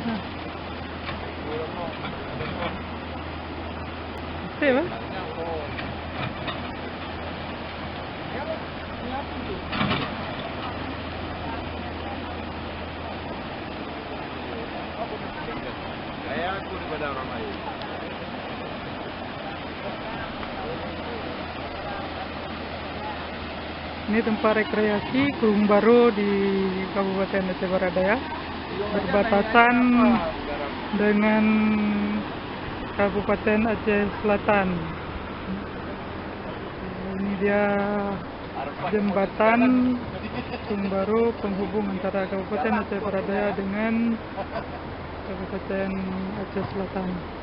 Oke, Mas. Kayak aku daripada orang lain. Ini tempat rekreasi Gunung Baru di Kabupaten Aceh Barat Daya, berbatasan dengan Kabupaten Aceh Selatan. Ini dia jembatan Gunung Baru penghubung antara Kabupaten Aceh Barat Daya dengan Kabupaten Aceh Selatan.